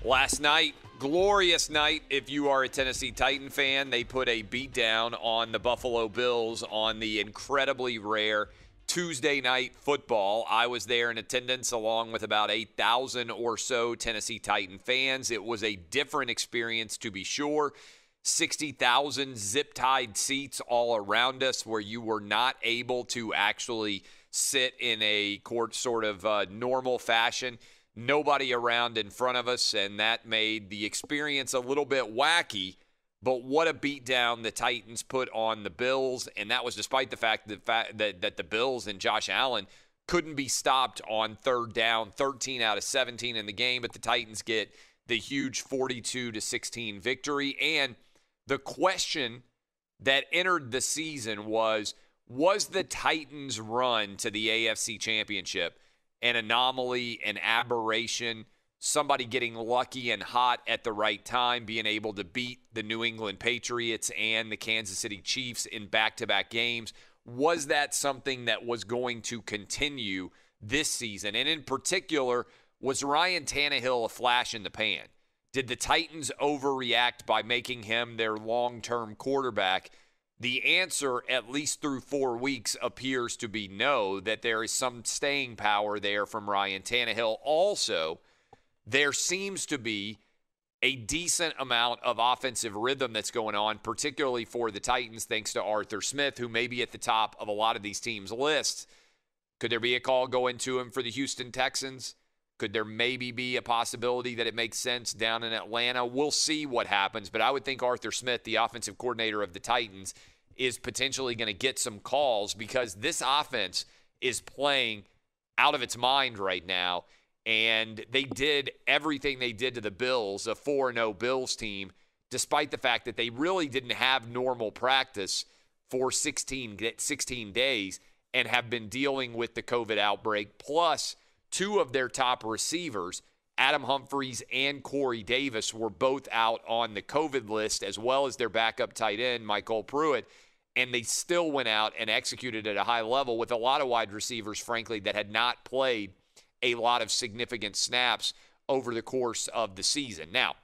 Last night, glorious night if you are a Tennessee Titan fan. They put a beat down on the Buffalo Bills on the incredibly rare Tuesday night football. I was there in attendance along with about 8,000 or so Tennessee Titan fans. It was a different experience, to be sure. 60,000 zip-tied seats all around us where you were not able to actually sit in a court sort of normal fashion. Nobody around in front of us, and that made the experience a little bit wacky. But what a beatdown the Titans put on the Bills, and that was despite the fact that the Bills and Josh Allen couldn't be stopped on third down, 13 out of 17 in the game, but the Titans get the huge 42-16 victory. And the question that entered the season was the Titans' run to the AFC Championship an anomaly, an aberration, somebody getting lucky and hot at the right time, being able to beat the New England Patriots and the Kansas City Chiefs in back-to-back games? Was that something that was going to continue this season? And in particular, was Ryan Tannehill a flash in the pan? Did the Titans overreact by making him their long-term quarterback? The answer, at least through 4 weeks, appears to be no, that there is some staying power there from Ryan Tannehill. Also, there seems to be a decent amount of offensive rhythm that's going on, particularly for the Titans, thanks to Arthur Smith, who may be at the top of a lot of these teams' lists. Could there be a call going to him for the Houston Texans? Could there maybe be a possibility that it makes sense down in Atlanta? We'll see what happens, but I would think Arthur Smith, the offensive coordinator of the Titans, is potentially going to get some calls because this offense is playing out of its mind right now, and they did everything they did to the Bills, a 4-0 Bills team, despite the fact that they really didn't have normal practice for 16 days and have been dealing with the COVID outbreak, plus two of their top receivers, Adam Humphries and Corey Davis, were both out on the COVID list, as well as their backup tight end, Michael Pruitt, and they still went out and executed at a high level with a lot of wide receivers, frankly, that had not played a lot of significant snaps over the course of the season. Now,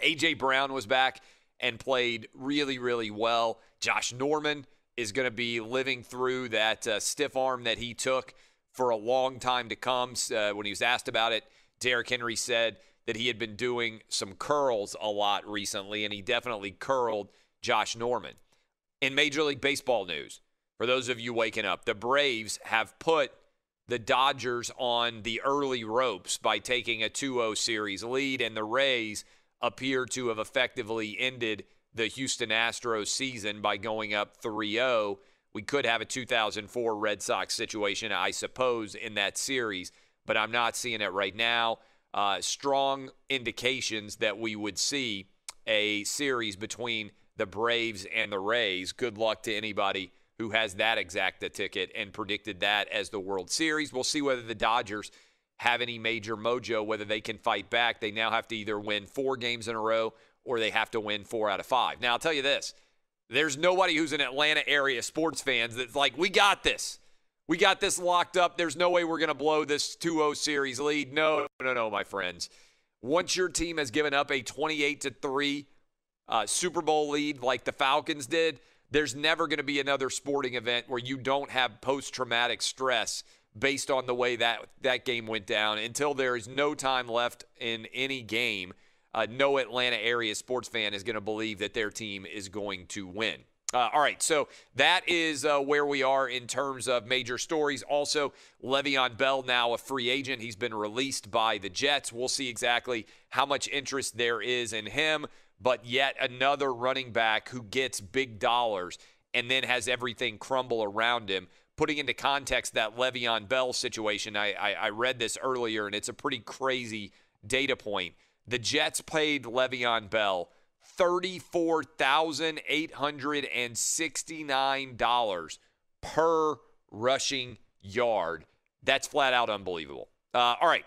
A.J. Brown was back and played really, really well. Josh Norman is going to be living through that stiff arm that he took for a long time to come. When he was asked about it, Derrick Henry said that he had been doing some curls a lot recently, and he definitely curled Josh Norman. In Major League Baseball news, for those of you waking up, the Braves have put the Dodgers on the early ropes by taking a 2-0 series lead, and the Rays appear to have effectively ended the Houston Astros season by going up 3-0. We could have a 2004 Red Sox situation, I suppose, in that series, but I'm not seeing it right now. Strong indications that we would see a series between the Braves and the Rays. Good luck to anybody who has that exacta ticket and predicted that as the World Series. We'll see whether the Dodgers have any major mojo, whether they can fight back. They now have to either win 4 games in a row or they have to win 4 out of 5. Now, I'll tell you this. There's nobody who's an Atlanta area sports fans that's like, we got this. We got this locked up. There's no way we're going to blow this 2-0 series lead. No, my friends. Once your team has given up a 28-3 Super Bowl lead like the Falcons did, there's never going to be another sporting event where you don't have post-traumatic stress based on the way that game went down. Until there is no time left in any game, no Atlanta area sports fan is going to believe that their team is going to win. All right, so that is where we are in terms of major stories. Also, Le'Veon Bell now a free agent. He's been released by the Jets. We'll see exactly how much interest there is in him. But yet another running back who gets big dollars and then has everything crumble around him. Putting into context that Le'Veon Bell situation, I read this earlier, and it's a pretty crazy data point. The Jets paid Le'Veon Bell $34,869 per rushing yard. That's flat out unbelievable. All right,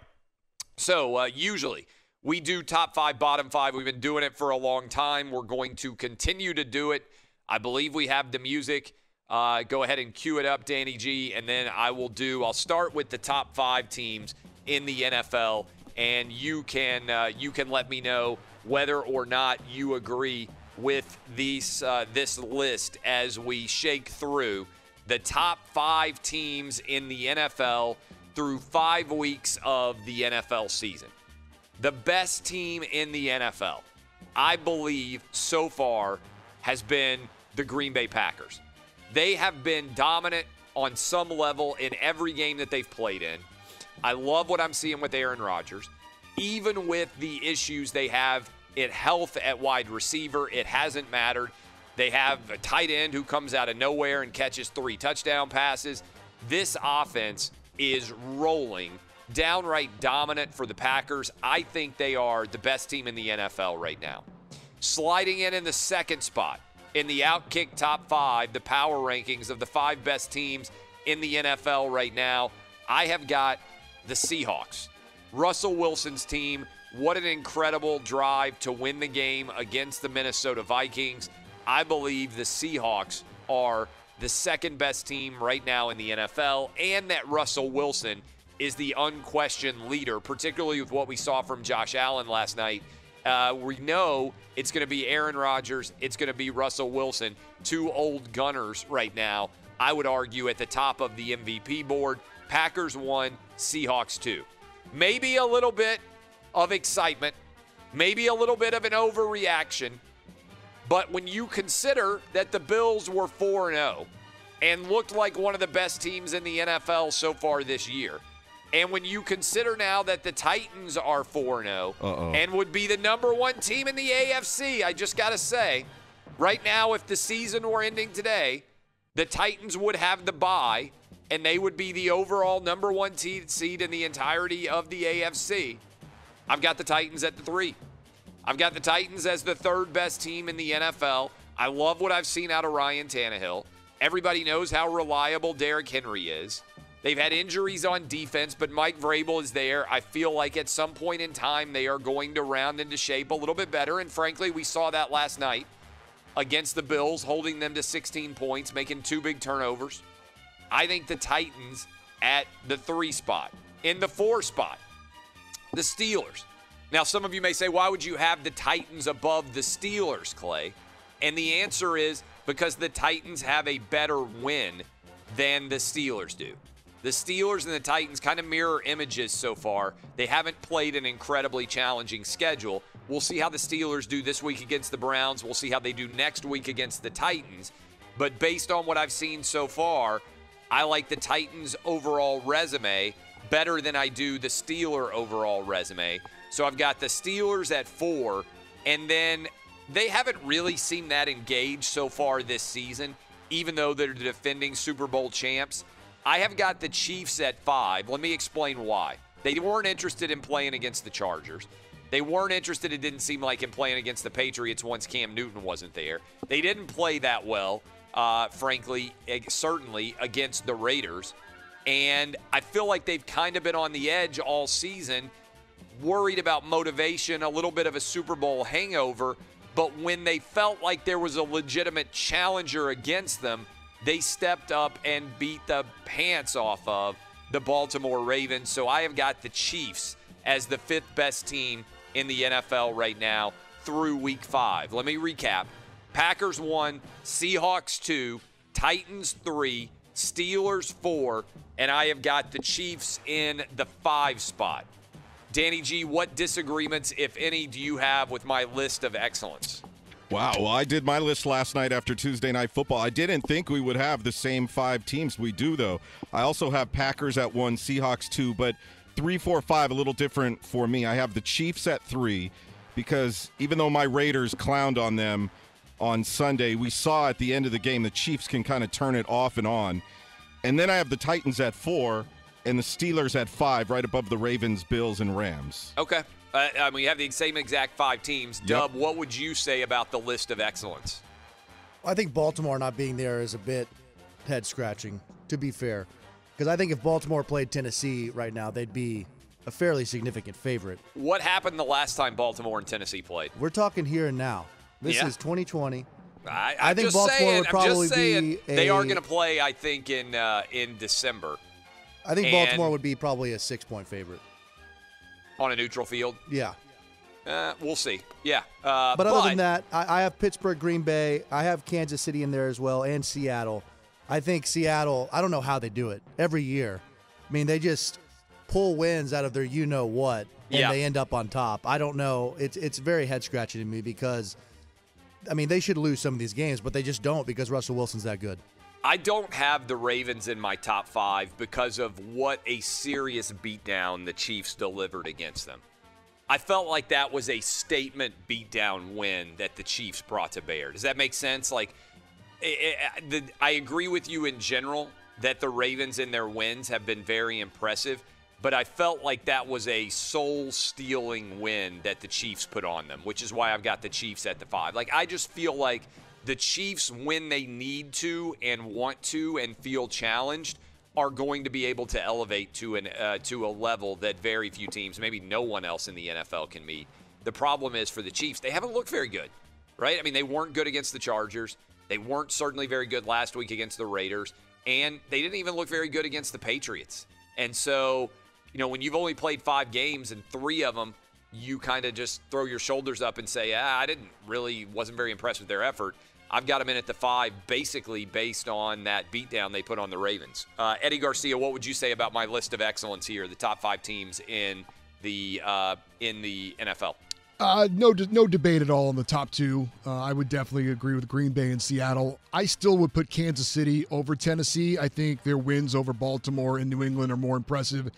so usually we do top 5, bottom 5. We've been doing it for a long time. We're going to continue to do it. I believe we have the music. Go ahead and cue it up, Danny G, and then I'll start with the top 5 teams in the NFL and you can let me know whether or not you agree with this list as we shake through the top 5 teams in the NFL through 5 weeks of the NFL season. The best team in the NFL, I believe, so far has been the Green Bay Packers. They have been dominant on some level in every game that they've played in. I love what I'm seeing with Aaron Rodgers. Even with the issues they have in health at wide receiver, it hasn't mattered. They have a tight end who comes out of nowhere and catches 3 touchdown passes. This offense is rolling, downright dominant for the Packers. I think they are the best team in the NFL right now. Sliding in the second spot in the Outkick top 5, the power rankings of the 5 best teams in the NFL right now, I have got the Seahawks. Russell Wilson's team, what an incredible drive to win the game against the Minnesota Vikings. I believe the Seahawks are the second best team right now in the NFL, and that Russell Wilson is the unquestioned leader, particularly with what we saw from Josh Allen last night. We know it's going to be Aaron Rodgers, it's going to be Russell Wilson, 2 old gunners right now, I would argue, at the top of the MVP board. Packers 1, Seahawks 2. Maybe a little bit of excitement, maybe a little bit of an overreaction, but when you consider that the Bills were 4-0 and looked like one of the best teams in the NFL so far this year, and when you consider now that the Titans are 4-0 and would be the number 1 team in the AFC, I just got to say, right now, if the season were ending today, the Titans would have the bye, and they would be the overall number 1 seed in the entirety of the AFC. I've got the Titans at the 3. I've got the Titans as the 3rd best team in the NFL. I love what I've seen out of Ryan Tannehill. Everybody knows how reliable Derrick Henry is. They've had injuries on defense, but Mike Vrabel is there. I feel like at some point in time they are going to round into shape a little bit better, and frankly, we saw that last night against the Bills, holding them to 16 points, making 2 big turnovers. I think the Titans at the 3 spot. In the 4 spot, the Steelers. Now, some of you may say, why would you have the Titans above the Steelers, Clay? And the answer is because the Titans have a better win than the Steelers do. The Steelers and the Titans kind of mirror images so far. They haven't played an incredibly challenging schedule. We'll see how the Steelers do this week against the Browns. We'll see how they do next week against the Titans. But based on what I've seen so far, I like the Titans' overall resume better than I do the Steeler overall resume. So I've got the Steelers at 4, and then they haven't really seemed that engaged so far this season, even though they're the defending Super Bowl champs. I have got the Chiefs at 5. Let me explain why. They weren't interested in playing against the Chargers. They weren't interested, it didn't seem like, in playing against the Patriots once Cam Newton wasn't there. They didn't play that well, frankly, certainly against the Raiders. And I feel like they've kind of been on the edge all season, worried about motivation, a little bit of a Super Bowl hangover. But when they felt like there was a legitimate challenger against them, they stepped up and beat the pants off of the Baltimore Ravens. So I have got the Chiefs as the 5th best team in the NFL right now through week 5. Let me recap. Packers 1, Seahawks 2, Titans 3, Steelers 4, and I have got the Chiefs in the 5 spot. Danny G, what disagreements, if any, do you have with my list of excellence? Wow, well, I did my list last night after Tuesday Night Football. I didn't think we would have the same 5 teams. We do, though. I also have Packers at 1, Seahawks 2, but 3, 4, 5, a little different for me. I have the Chiefs at 3 because even though my Raiders clowned on them on Sunday, we saw at the end of the game the Chiefs can kind of turn it off and on. And then I have the Titans at 4 and the Steelers at 5, right above the Ravens, Bills, and Rams. Okay. We have the same exact 5 teams. Dub, what would you say about the list of excellence? I think Baltimore not being there is a bit head-scratching, to be fair. Because I think if Baltimore played Tennessee right now, they'd be a fairly significant favorite. What happened the last time Baltimore and Tennessee played? We're talking here and now. This is 2020. I think Baltimore would probably be they are going to play, I think, in December. I think Baltimore would be probably a 6-point favorite. On a neutral field? Yeah. We'll see. Yeah. But other than that, I have Pittsburgh, Green Bay. I have Kansas City in there as well, and Seattle. I think Seattle, I don't know how they do it every year. I mean, they just pull wins out of their you-know-what, and they end up on top. I don't know. It's very head-scratching to me because, I mean, they should lose some of these games, but they just don't because Russell Wilson's that good. I don't have the Ravens in my top 5 because of what a serious beatdown the Chiefs delivered against them. I felt like that was a statement beatdown win that the Chiefs brought to bear. Does that make sense? Like, I agree with you in general that the Ravens in their wins have been very impressive, but I felt like that was a soul-stealing win that the Chiefs put on them, which is why I've got the Chiefs at the 5. Like, I just feel like the Chiefs, when they need to and want to and feel challenged, are going to be able to elevate to a level that very few teams, maybe no one else in the NFL, can meet. The problem is for the Chiefs, they haven't looked very good, right? I mean, they weren't good against the Chargers. They weren't certainly very good last week against the Raiders. And they didn't even look very good against the Patriots. And so, you know, when you've only played 5 games and 3 of them, you kind of just throw your shoulders up and say, I wasn't very impressed with their effort. I've got them in at the 5 basically based on that beatdown they put on the Ravens. Eddie Garcia, what would you say about my list of excellence here, the top 5 teams in the NFL? No debate at all on the top 2. I would definitely agree with Green Bay and Seattle. I still would put Kansas City over Tennessee. I think their wins over Baltimore and New England are more impressive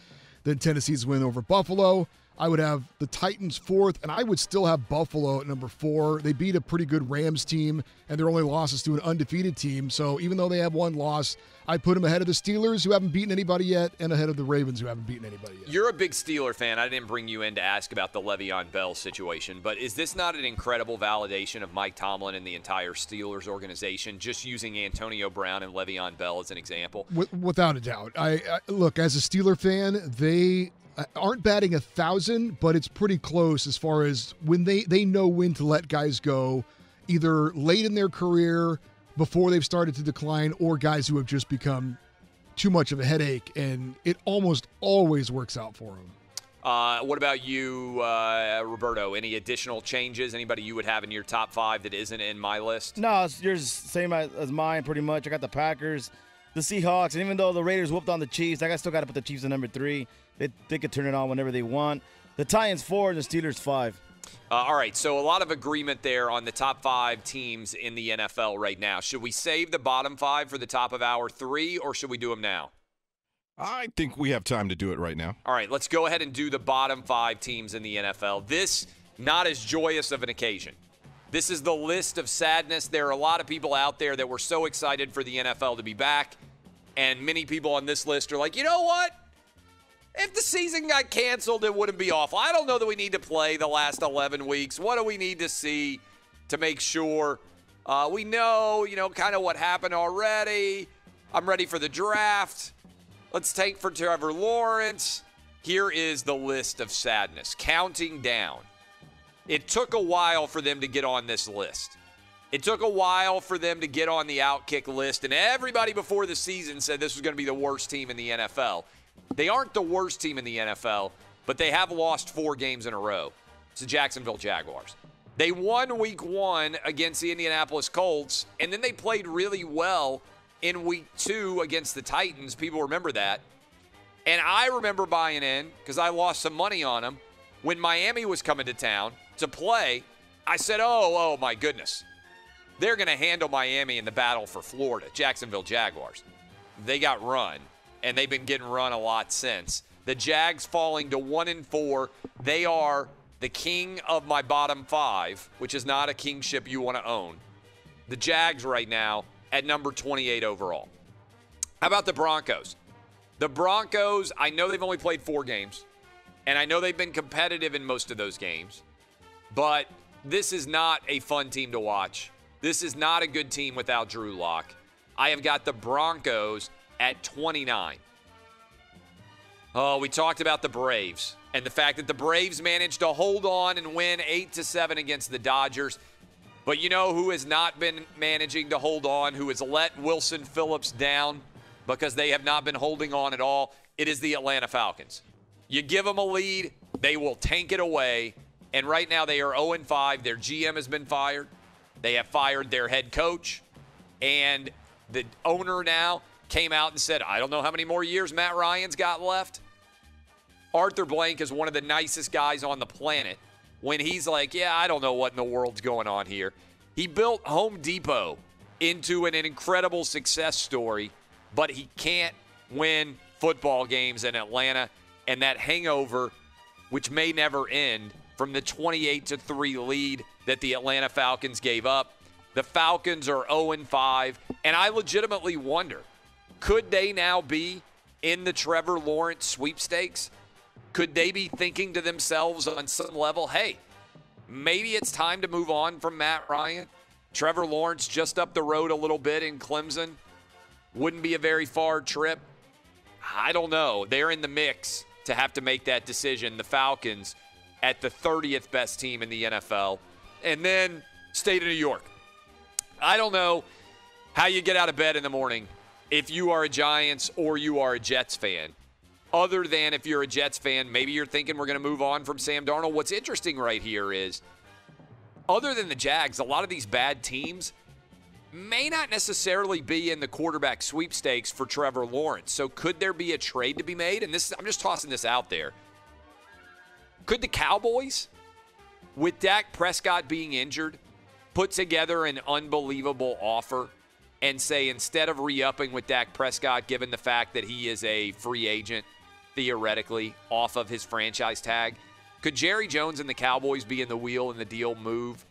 than Tennessee's win over Buffalo. I would have the Titans 4th, and I would still have Buffalo at number 4. They beat a pretty good Rams team, and their only loss is to an undefeated team. So even though they have 1 loss, I put them ahead of the Steelers, who haven't beaten anybody yet, and ahead of the Ravens, who haven't beaten anybody yet. You're a big Steeler fan. I didn't bring you in to ask about the Le'Veon Bell situation, but is this not an incredible validation of Mike Tomlin and the entire Steelers organization, just using Antonio Brown and Le'Veon Bell as an example? Without a doubt. I look, as a Steeler fan, they aren't batting 1,000, but it's pretty close as far as when they know when to let guys go, either late in their career, before they've started to decline, or guys who have just become too much of a headache, and it almost always works out for them. What about you, Roberto? Any additional changes? Anybody you would have in your top 5 that isn't in my list? No, it's yours, same as mine pretty much. I got the Packers, the Seahawks, and even though the Raiders whooped on the Chiefs, I still got to put the Chiefs at number 3. They could turn it on whenever they want. The Titans 4 and the Steelers 5. All right, so a lot of agreement there on the top 5 teams in the NFL right now. Should we save the bottom 5 for the top of hour 3, or should we do them now? I think we have time to do it right now. All right, let's go ahead and do the bottom 5 teams in the NFL. This, not as joyous of an occasion. This is the list of sadness. There are a lot of people out there that were so excited for the NFL to be back, and many people on this list are like, you know what? If the season got canceled, it wouldn't be awful. I don't know that we need to play the last 11 weeks. What do we need to see to make sure we know, kind of what happened already? I'm ready for the draft. Let's tank for Trevor Lawrence. Here is the list of sadness, counting down. It took a while for them to get on this list. It took a while for them to get on the Outkick list, and everybody before the season said this was going to be the worst team in the NFL. They aren't the worst team in the NFL, but they have lost 4 games in a row. It's the Jacksonville Jaguars. They won week 1 against the Indianapolis Colts, and then they played really well in week 2 against the Titans. People remember that. And I remember buying in, because I lost some money on them, when Miami was coming to town to play. I said, oh my goodness. They're going to handle Miami in the battle for Florida, Jacksonville Jaguars. They got run. And they've been getting run a lot since. The Jags falling to 1-4. They are the king of my bottom 5, which is not a kingship you want to own. The Jags right now at number 28 overall. How about the Broncos? The Broncos, I know they've only played 4 games, and I know they've been competitive in most of those games, but this is not a fun team to watch. This is not a good team without Drew Lock. I have got the Broncos at 29. Oh, we talked about the Braves and the fact that the Braves managed to hold on and win 8-7 against the Dodgers. But you know who has not been managing to hold on, who has let Wilson Phillips down because they have not been holding on at all? It is the Atlanta Falcons. You give them a lead, They will tank it away. And right now they are 0-5. Their GM has been fired. They have fired their head coach. And the owner now came out and said, I don't know how many more years Matt Ryan's got left. Arthur Blank is one of the nicest guys on the planet. When he's like, yeah, I don't know what in the world's going on here. He built Home Depot into an incredible success story, but he can't win football games in Atlanta. And that hangover, which may never end, from the 28-3 lead that the Atlanta Falcons gave up. The Falcons are 0-5, and I legitimately wonder, could they now be in the Trevor Lawrence sweepstakes? Could they be thinking to themselves on some level, hey, maybe it's time to move on from Matt Ryan? Trevor Lawrence just up the road a little bit in Clemson. Wouldn't be a very far trip. I don't know. They're in the mix to have to make that decision. The Falcons at the 30th best team in the NFL. And then State of New York. I don't know how you get out of bed in the morning if you are a Giants or you are a Jets fan. Other than if you're a Jets fan, maybe you're thinking we're going to move on from Sam Darnold. What's interesting right here is, other than the Jags, a lot of these bad teams may not necessarily be in the quarterback sweepstakes for Trevor Lawrence. So could there be a trade to be made? And this, I'm just tossing this out there. Could the Cowboys, with Dak Prescott being injured, put together an unbelievable offer and say, instead of re-upping with Dak Prescott, given the fact that he is a free agent, theoretically, off of his franchise tag, could Jerry Jones and the Cowboys be in the wheel and the deal move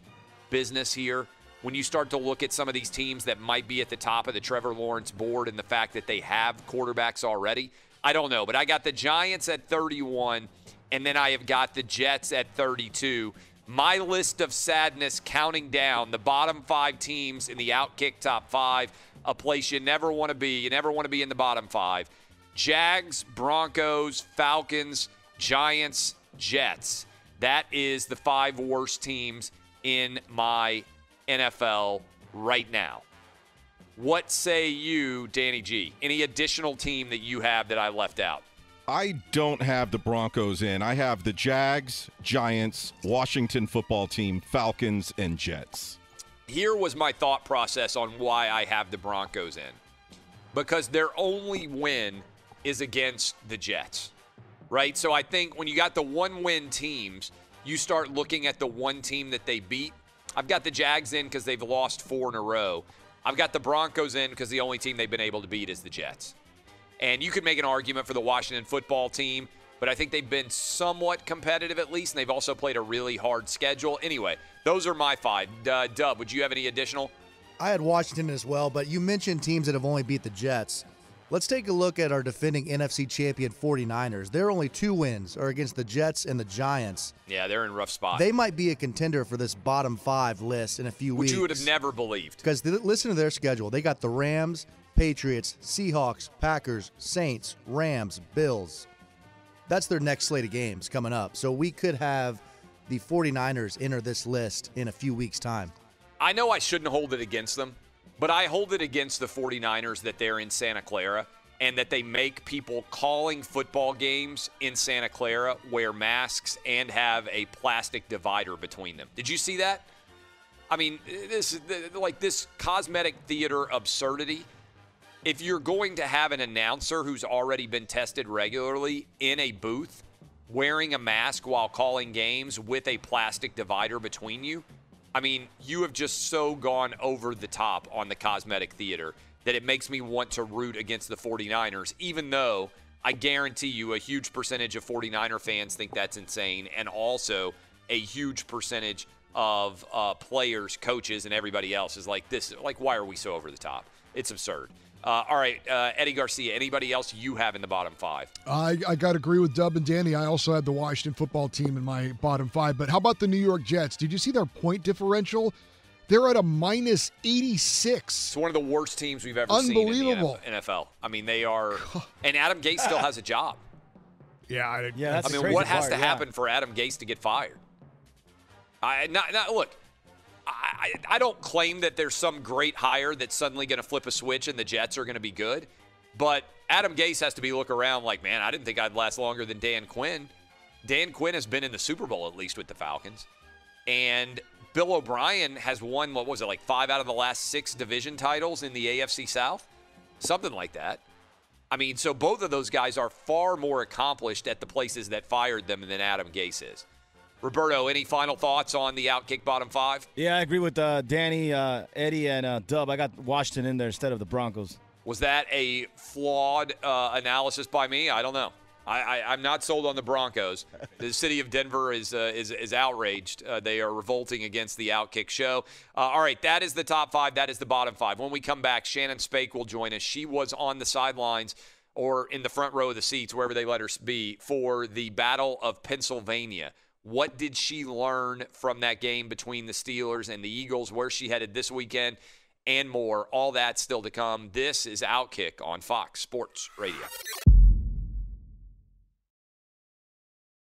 business here when you start to look at some of these teams that might be at the top of the Trevor Lawrence board and the fact that they have quarterbacks already? I don't know, but I got the Giants at 31, and then I have got the Jets at 32. My list of sadness counting down the bottom 5 teams in the Outkick top 5, a place you never want to be. You never want to be in the bottom 5. Jags, Broncos, Falcons, Giants, Jets. That is the 5 worst teams in my NFL right now. What say you, Danny G? Any additional team that you have that I left out? I don't have the Broncos in. I have the Jags, Giants, Washington football team, Falcons, and Jets. Here was my thought process on why I have the Broncos in. Because their only win is against the Jets, right? So I think when you got the one-win teams, you start looking at the one team that they beat. I've got the Jags in because they've lost 4 in a row. I've got the Broncos in because the only team they've been able to beat is the Jets. And you could make an argument for the Washington football team, but I think they've been somewhat competitive at least, and they've also played a really hard schedule. Anyway, those are my 5. Dub, would you have any additional? I had Washington as well, but you mentioned teams that have only beat the Jets. Let's take a look at our defending NFC champion 49ers. Their only 2 wins are against the Jets and the Giants. Yeah, they're in a rough spot. They might be a contender for this bottom 5 list in a few weeks. Which you would have never believed. Because listen to their schedule. They got the Rams, Patriots, Seahawks, Packers, Saints, Rams, Bills. That's their next slate of games coming up. So we could have the 49ers enter this list in a few weeks' time. I know I shouldn't hold it against them, but I hold it against the 49ers that they're in Santa Clara and that they make people calling football games in Santa Clara wear masks and have a plastic divider between them. Did you see that? I mean, this cosmetic theater absurdity. If you're going to have an announcer who's already been tested regularly in a booth wearing a mask while calling games with a plastic divider between you, I mean, you have just so gone over the top on the cosmetic theater that it makes me want to root against the 49ers, even though I guarantee you a huge percentage of 49er fans think that's insane, and also a huge percentage of players, coaches, and everybody else is like, this. Like, why are we so over the top? It's absurd. All right, Eddie Garcia, anybody else you have in the bottom 5? I got to agree with Dub and Danny. I also had the Washington football team in my bottom 5. But how about the New York Jets? Did you see their point differential? They're at a minus 86. It's one of the worst teams we've ever seen in the NFL. I mean, they are – and Adam Gase still has a job. Yeah. That's I mean, what has to happen for Adam Gase to get fired? Look, I don't claim that there's some great hire that's suddenly going to flip a switch and the Jets are going to be good. But Adam Gase has to be looking around like, man, I didn't think I'd last longer than Dan Quinn. Dan Quinn has been in the Super Bowl at least with the Falcons. And Bill O'Brien has won, 5 out of the last 6 division titles in the AFC South? Something like that. I mean, so both of those guys are far more accomplished at the places that fired them than Adam Gase is. Roberto, any final thoughts on the Outkick bottom 5? Yeah, I agree with Danny, Eddie, and Dub. I got Washington in there instead of the Broncos. Was that a flawed analysis by me? I don't know. I'm not sold on the Broncos. The city of Denver is outraged. They are revolting against the Outkick show. All right, that is the top 5. That is the bottom 5. When we come back, Shannon Spake will join us. She was on the sidelines or in the front row of the seats, wherever they let her be, for the Battle of Pennsylvania. What did she learn from that game between the Steelers and the Eagles? Where she headed this weekend? And more. All that still to come. This is Outkick on Fox Sports Radio.